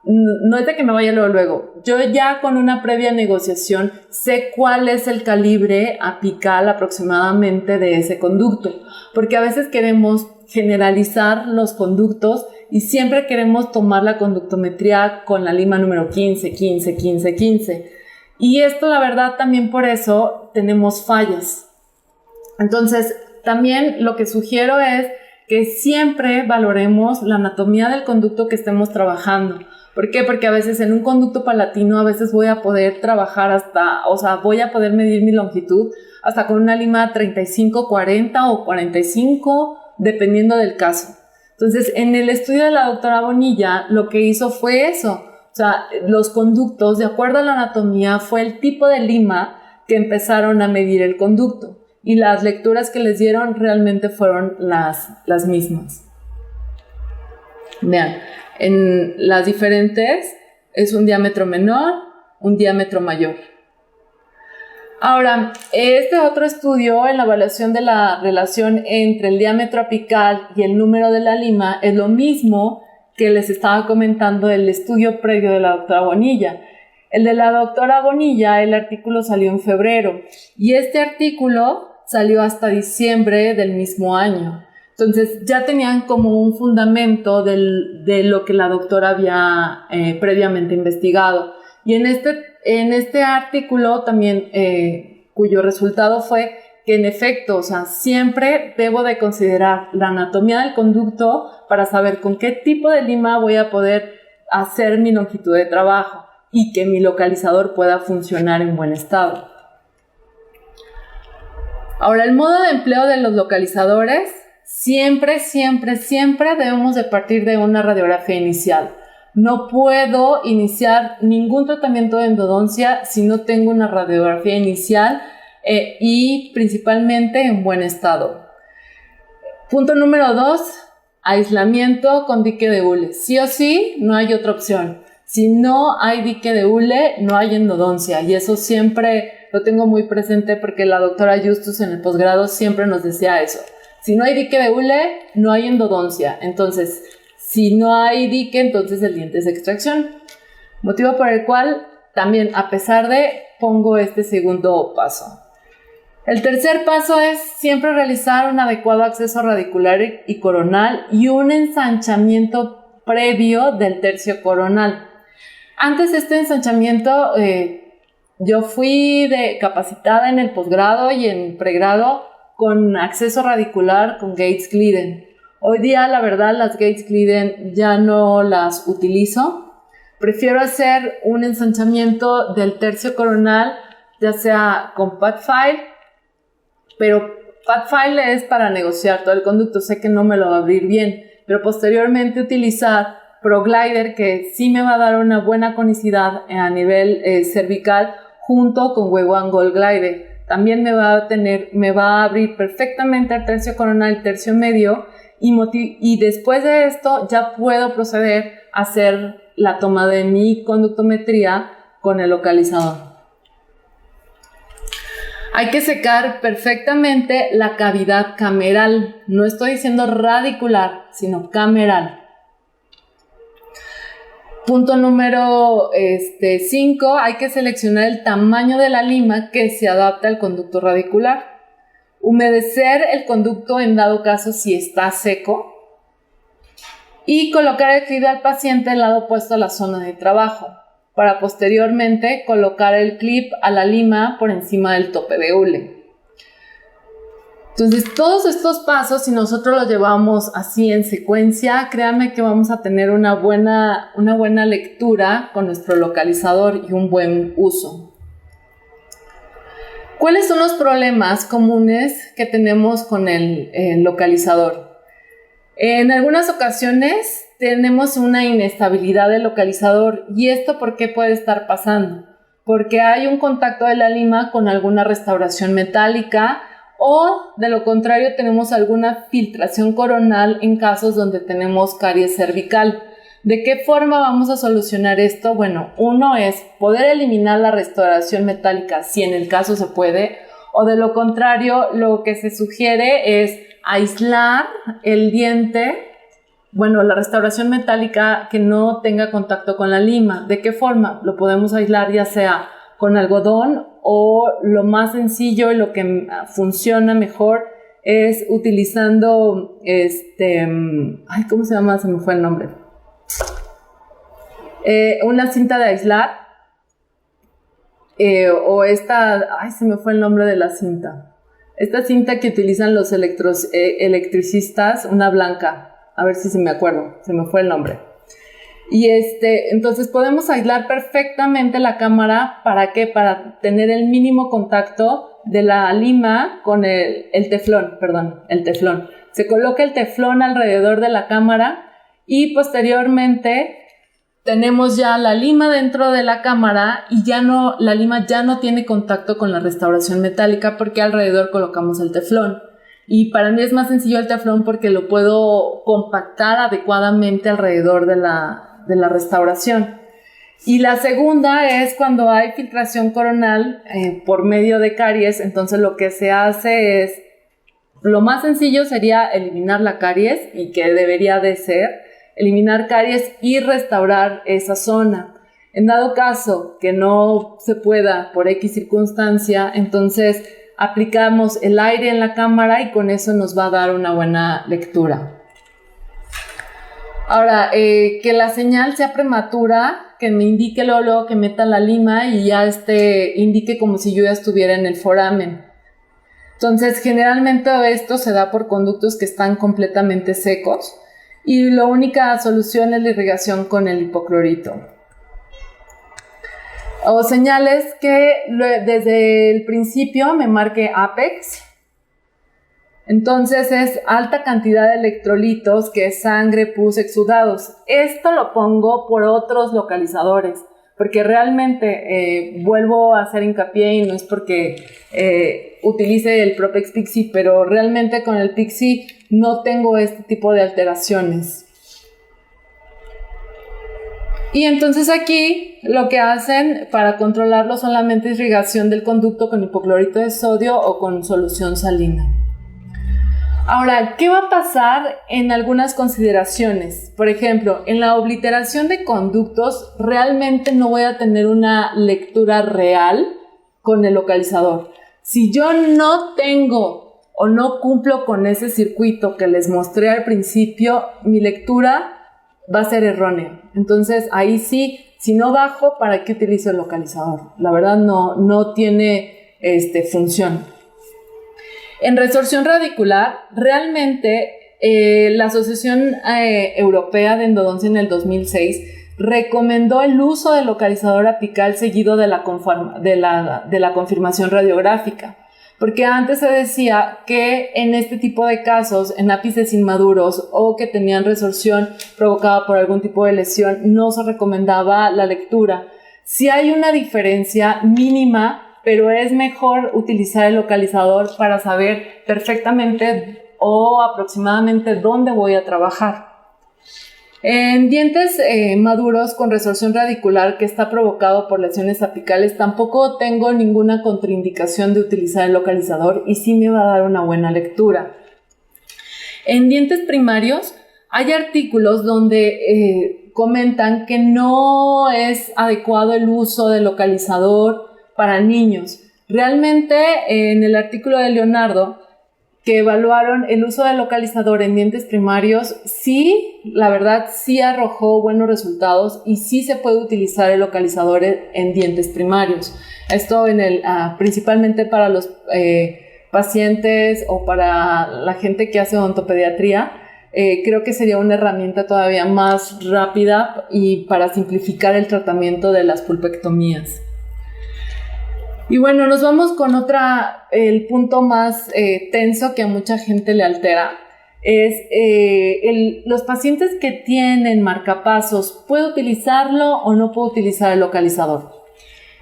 no es de que me vaya luego. Yo ya con una previa negociación sé cuál es el calibre apical aproximadamente de ese conducto, porque a veces queremos generalizar los conductos y siempre queremos tomar la conductometría con la lima número 15. Y esto, la verdad, también por eso tenemos fallas. Entonces, también lo que sugiero es que siempre valoremos la anatomía del conducto que estemos trabajando. ¿Por qué? Porque a veces en un conducto palatino a veces voy a poder trabajar voy a poder medir mi longitud hasta con una lima 35, 40 o 45, dependiendo del caso. Entonces, en el estudio de la doctora Bonilla, lo que hizo fue eso. O sea, los conductos, de acuerdo a la anatomía, fue el tipo de lima que empezaron a medir el conducto. Y las lecturas que les dieron realmente fueron las mismas. Vean, en las diferentes es un diámetro menor, un diámetro mayor. Ahora, este otro estudio en la evaluación de la relación entre el diámetro apical y el número de la lima es lo mismo que les estaba comentando el estudio previo de la doctora Bonilla. El de la doctora Bonilla, el artículo salió en febrero y este artículo salió hasta diciembre del mismo año. Entonces ya tenían como un fundamento de lo que la doctora había previamente investigado. Y en este artículo también, cuyo resultado fue que en efecto, o sea, siempre debo de considerar la anatomía del conducto para saber con qué tipo de lima voy a poder hacer mi longitud de trabajo y que mi localizador pueda funcionar en buen estado. Ahora, el modo de empleo de los localizadores, siempre debemos de partir de una radiografía inicial. No puedo iniciar ningún tratamiento de endodoncia si no tengo una radiografía inicial y principalmente en buen estado. Punto número 2, aislamiento con dique de hule. Sí o sí, no hay otra opción. Si no hay dique de hule, no hay endodoncia, y eso siempre lo tengo muy presente porque la doctora Justus en el posgrado siempre nos decía eso. Si no hay dique de hule, no hay endodoncia. Entonces, si no hay dique, entonces el diente es de extracción. Motivo por el cual también, a pesar de, pongo este segundo paso. El tercer paso es siempre realizar un adecuado acceso radicular y coronal y un ensanchamiento previo del tercio coronal. Antes de este ensanchamiento, yo fui capacitada en el posgrado y en pregrado con acceso radicular con Gates Glidden. Hoy día, la verdad, las Gates Glidden ya no las utilizo. Prefiero hacer un ensanchamiento del tercio coronal, ya sea con pad file, pero pad file es para negociar todo el conducto. Sé que no me lo va a abrir bien, pero posteriormente utilizar ProGlider, que sí me va a dar una buena conicidad a nivel cervical, junto con Wei-1 Gold Glide. También me va a abrir perfectamente el tercio coronal, el tercio medio, y después de esto ya puedo proceder a hacer la toma de mi conductometría con el localizador. Hay que secar perfectamente la cavidad cameral. No estoy diciendo radicular, sino cameral. Punto número 5, hay que seleccionar el tamaño de la lima que se adapta al conducto radicular. Humedecer el conducto en dado caso si está seco. Y colocar el clip al paciente al lado opuesto a la zona de trabajo, para posteriormente colocar el clip a la lima por encima del tope de hule. Entonces, todos estos pasos, si nosotros los llevamos así en secuencia, créanme que vamos a tener una buena lectura con nuestro localizador y un buen uso. ¿Cuáles son los problemas comunes que tenemos con el localizador? En algunas ocasiones tenemos una inestabilidad del localizador. ¿Y esto por qué puede estar pasando? Porque hay un contacto de la lima con alguna restauración metálica, o de lo contrario tenemos alguna filtración coronal en casos donde tenemos caries cervical. ¿De qué forma vamos a solucionar esto? Bueno, uno es poder eliminar la restauración metálica si en el caso se puede, o de lo contrario lo que se sugiere es aislar el diente, la restauración metálica que no tenga contacto con la lima. ¿De qué forma? Lo podemos aislar ya sea con algodón, o lo más sencillo y lo que funciona mejor es utilizando ¿cómo se llama? Se me fue el nombre. Una cinta de aislar, se me fue el nombre de la cinta. Esta cinta que utilizan los electricistas, una blanca, a ver si se me acuerdo, se me fue el nombre. Y entonces podemos aislar perfectamente la cámara. ¿Para qué? Para tener el mínimo contacto de la lima con el teflón. Se coloca el teflón alrededor de la cámara y posteriormente tenemos ya la lima dentro de la cámara y la lima ya no tiene contacto con la restauración metálica porque alrededor colocamos el teflón. Y para mí es más sencillo el teflón porque lo puedo compactar adecuadamente alrededor de la restauración. Y la segunda es cuando hay filtración coronal por medio de caries. Entonces lo que se hace es, lo más sencillo sería eliminar la caries, y que debería de ser eliminar caries y restaurar esa zona. En dado caso que no se pueda por X circunstancia, entonces aplicamos el aire en la cámara y con eso nos va a dar una buena lectura. Ahora, que la señal sea prematura, que me indique luego que meta la lima y ya indique como si yo ya estuviera en el foramen. Entonces, generalmente esto se da por conductos que están completamente secos. y la única solución es la irrigación con el hipoclorito. O señales que desde el principio me marque Apex. Entonces es alta cantidad de electrolitos, que es sangre, pus, exudados. Esto lo pongo por otros localizadores, porque realmente vuelvo a hacer hincapié, y no es porque utilice el Propex Pixie, pero realmente con el Pixie no tengo este tipo de alteraciones. Y entonces aquí lo que hacen para controlarlo solamente es irrigación del conducto con hipoclorito de sodio o con solución salina. Ahora, ¿qué va a pasar en algunas consideraciones? Por ejemplo, en la obliteración de conductos realmente no voy a tener una lectura real con el localizador. Si yo no tengo o no cumplo con ese circuito que les mostré al principio, mi lectura va a ser errónea. Entonces, ahí sí, si no bajo, ¿para qué utilizo el localizador? La verdad no tiene función. En resorción radicular, realmente la Asociación Europea de Endodoncia en el 2006 recomendó el uso del localizador apical seguido de la confirmación radiográfica, porque antes se decía que en este tipo de casos, en ápices inmaduros o que tenían resorción provocada por algún tipo de lesión, no se recomendaba la lectura. Sí hay una diferencia mínima, pero es mejor utilizar el localizador para saber perfectamente o aproximadamente dónde voy a trabajar. En dientes maduros con resorción radicular que está provocado por lesiones apicales, tampoco tengo ninguna contraindicación de utilizar el localizador y sí me va a dar una buena lectura. En dientes primarios hay artículos donde comentan que no es adecuado el uso del localizador para niños. Realmente en el artículo de Leonardo que evaluaron el uso del localizador en dientes primarios, sí, la verdad sí arrojó buenos resultados y sí se puede utilizar el localizador en dientes primarios. Esto principalmente para los pacientes o para la gente que hace odontopediatría. Creo que sería una herramienta todavía más rápida y para simplificar el tratamiento de las pulpectomías. Y bueno, nos vamos con el punto más tenso que a mucha gente le altera. Es los pacientes que tienen marcapasos, ¿puedo utilizarlo o no puedo utilizar el localizador?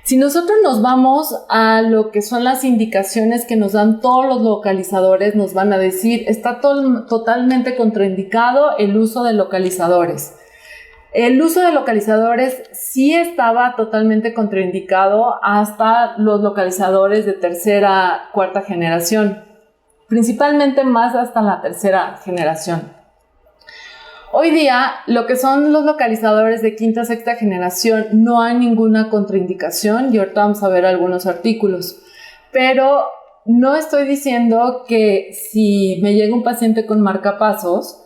Si nosotros nos vamos a lo que son las indicaciones que nos dan todos los localizadores, nos van a decir, está totalmente contraindicado el uso de localizadores. El uso de localizadores sí estaba totalmente contraindicado hasta los localizadores de tercera, cuarta generación, principalmente más hasta la tercera generación. Hoy día, lo que son los localizadores de quinta, sexta generación, no hay ninguna contraindicación y ahorita vamos a ver algunos artículos, pero no estoy diciendo que si me llega un paciente con marcapasos,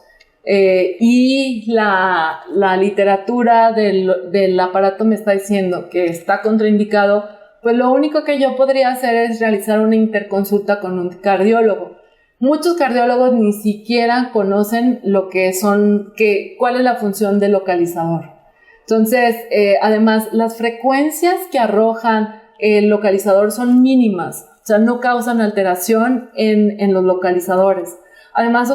y la literatura del aparato me está diciendo que está contraindicado, pues lo único que yo podría hacer es realizar una interconsulta con un cardiólogo. Muchos cardiólogos ni siquiera conocen cuál es la función del localizador. Entonces, además, las frecuencias que arrojan el localizador son mínimas, o sea, no causan alteración en los localizadores. Además,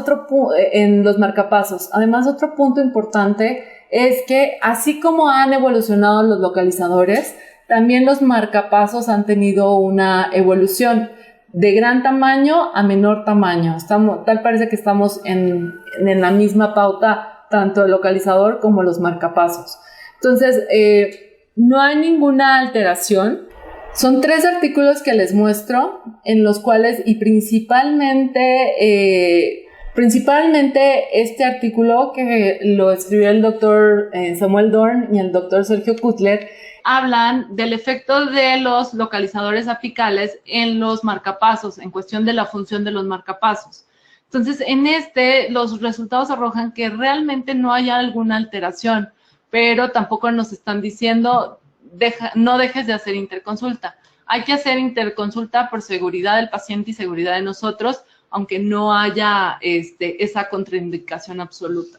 en los marcapasos. Además, otro punto importante es que así como han evolucionado los localizadores, también los marcapasos han tenido una evolución de gran tamaño a menor tamaño. Tal parece que estamos en la misma pauta, tanto el localizador como los marcapasos. Entonces, no hay ninguna alteración. Son 3 artículos que les muestro, en los cuales, y principalmente este artículo que lo escribió el doctor Samuel Dorn y el doctor Sergio Cutler, hablan del efecto de los localizadores apicales en los marcapasos, en cuestión de la función de los marcapasos. Entonces, los resultados arrojan que realmente no hay alguna alteración, pero tampoco nos están diciendo no dejes de hacer interconsulta. Hay que hacer interconsulta por seguridad del paciente y seguridad de nosotros, aunque no haya esa contraindicación absoluta.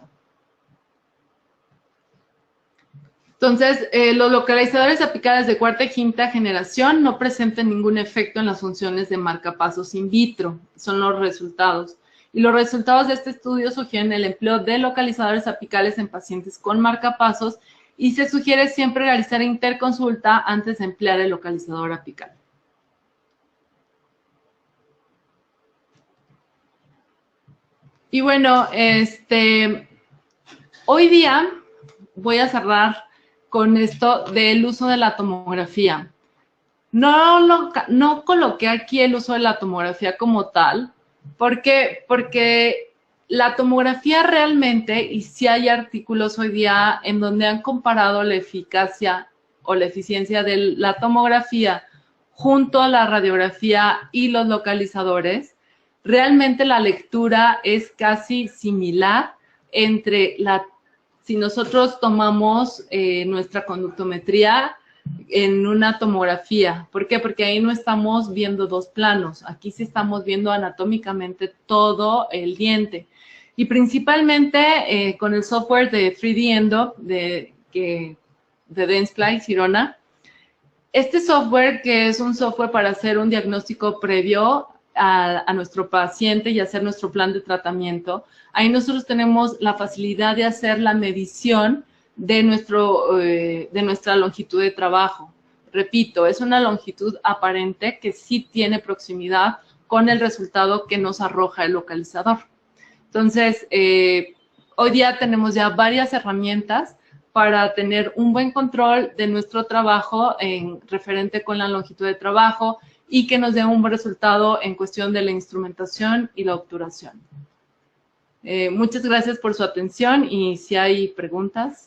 Entonces, los localizadores apicales de cuarta y quinta generación no presentan ningún efecto en las funciones de marcapasos in vitro. Son los resultados. Y los resultados de este estudio sugieren el empleo de localizadores apicales en pacientes con marcapasos y se sugiere siempre realizar interconsulta antes de emplear el localizador apical. Y bueno, hoy día voy a cerrar con esto del uso de la tomografía. No coloqué aquí el uso de la tomografía como tal, porque la tomografía realmente, y sí hay artículos hoy día en donde han comparado la eficacia o la eficiencia de la tomografía junto a la radiografía y los localizadores, realmente la lectura es casi similar entre si nosotros tomamos nuestra conductometría en una tomografía. ¿Por qué? Porque ahí no estamos viendo dos planos. Aquí sí estamos viendo anatómicamente todo el diente. Y principalmente con el software de 3D Endo de Dentsply, Sirona. Este software, que es un software para hacer un diagnóstico previo a nuestro paciente y hacer nuestro plan de tratamiento, ahí nosotros tenemos la facilidad de hacer la medición de nuestra longitud de trabajo. Repito, es una longitud aparente que sí tiene proximidad con el resultado que nos arroja el localizador. Entonces, hoy día tenemos ya varias herramientas para tener un buen control de nuestro trabajo en referente con la longitud de trabajo y que nos dé un buen resultado en cuestión de la instrumentación y la obturación. Muchas gracias por su atención y si hay preguntas.